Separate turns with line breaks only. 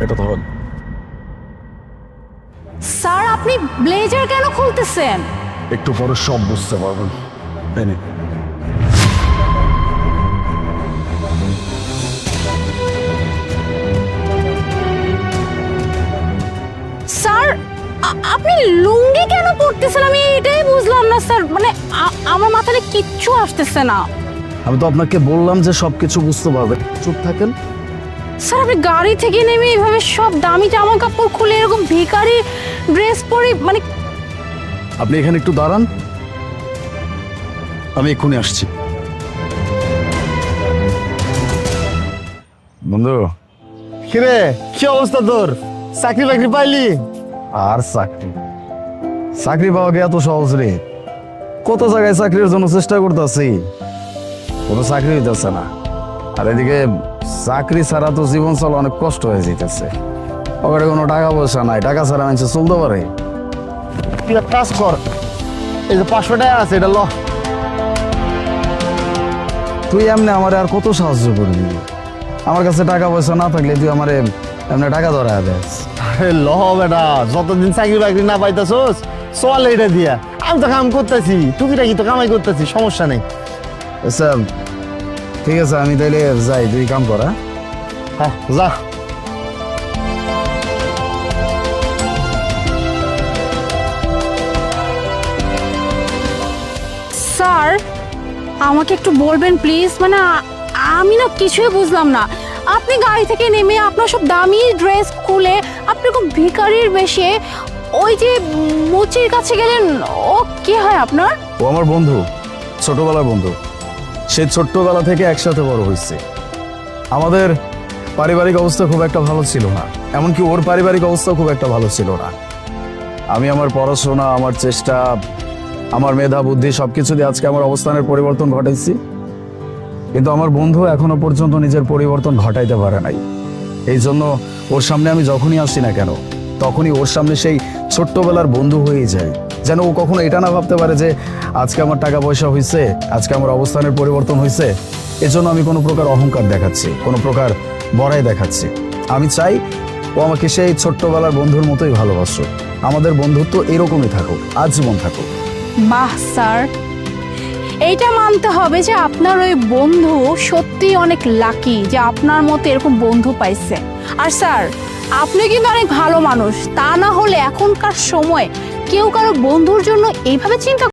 এটা ধরুন।
স্যার আপনি ব্লেজার কেন খুলতেছেন?
একটু পরে সব বুঝতে পারবেন। এনে
স্যার আপনি লুঙ্গি কেন পরতেছেন আমি এটাই বুঝলাম না স্যার, মানে আমার মাথায় কিচ্ছু আসতেছে না।
আমি তো আপনাকে বললাম যে সবকিছু বুঝতে পারবেন, চুপ থাকেন।
স্যার আপনি গাড়ি থেকে নেমে এইভাবে সব দামি জামা কাপড় খুলে এরকম ভিখারি ড্রেস পরে, মানে
আপনি এখানে একটু দাঁড়ান, আমি এক্ষুনি আসছি। বন্ধু,
কিরে কি অবস্থা তোর? চাকরি বাকরি পাইলি?
আর চাকরি পাওয়া কি এত সহজ রে? কত জায়গায় চাকরির জন্য চেষ্টা করতেছি, কোনো চাকরি হইতেছে না। আর এদিকে চাকরি ছাড়া তো জীবন চলা অনেক কষ্ট হয়ে যেতেছে। ওখানে কোনো টাকা পয়সা নাই, টাকা ছাড়া মানুষ চলতে পারে?
তুই এক কাজ কর, এই যে 500 টাকা আছে এটা ল।
তুই এমনি আমারে আর কত সাহায্য করবি? আমার কাছে টাকা পয়সা না থাকলে তুই আমারে এমনি টাকা ধরা দেস?
আরে ল বেটা, যতদিন চাকরি বাকরি না পাইতাছোস চল এটা দিয়া। আমি তো কাম করতেছি, টুকিটাকি তো কামাই করতেছি, সমস্যা নেই।
আচ্ছা ঠিক আছে, আমি তাইলে যাই, তুই কাম কর।
হ্যাঁ যা।
স্যার আমাকে একটু বলবেন প্লিজ, মানে আমি না কিছুই বুঝলাম না। আপনি গাড়ি থেকে নেমে আপনার সব দামি ড্রেস খুলে আপনি খুব ভিখারির বেশে ওই যে মুচির কাছে গেলেন, ও কি হয় আপনার?
ও আমার বন্ধু, ছোটবেলার বন্ধু। সেই ছোট্টবেলা থেকে একসাথে বড় হয়েছে। আমাদের পারিবারিক অবস্থা খুব একটা ভালো ছিল না, এমনকি ওর পারিবারিক অবস্থা খুব একটা ভালো ছিল না। আমি আমার পড়াশোনা, আমার চেষ্টা, আমার মেধা বুদ্ধি সবকিছু দিয়ে আজকে আমার অবস্থানের পরিবর্তন ঘটাইছি, কিন্তু আমার বন্ধু এখনো পর্যন্ত নিজের পরিবর্তন ঘটাইতে পারে নাই। এই জন্য ওর সামনে আমি যখনই আসি না কেন, তখনই ওর সামনে সেই ছোট্টবেলার বন্ধু হয়েই যায়, যেন ও কখনো এটা না ভাবতে পারে যে আজকে আমার টাকা পয়সা হয়েছে, আজকে আমার অবস্থানের পরিবর্তন হয়েছে, এজন্য আমি কোনো প্রকার অহংকার দেখাচ্ছি, কোনো প্রকার বড়াই দেখাচ্ছি। আমি চাই ও আমাকে সেই ছোট্টবেলার বন্ধুর মতোই ভালোবাসুক, আমাদের বন্ধুত্ব এরকমই থাকুক, আজীবন থাকুক।
বাহ স্যার, এইটা মানতে হবে যে আপনার ওই বন্ধু সত্যিই অনেক লাকি যে আপনার মতো এরকম বন্ধু পাইছে। আর স্যার আপনি কিন্তু অনেক ভালো মানুষ, তা না হলে এখনকার সময় কেউ কারো বন্ধুর জন্য এইভাবে চিন্তা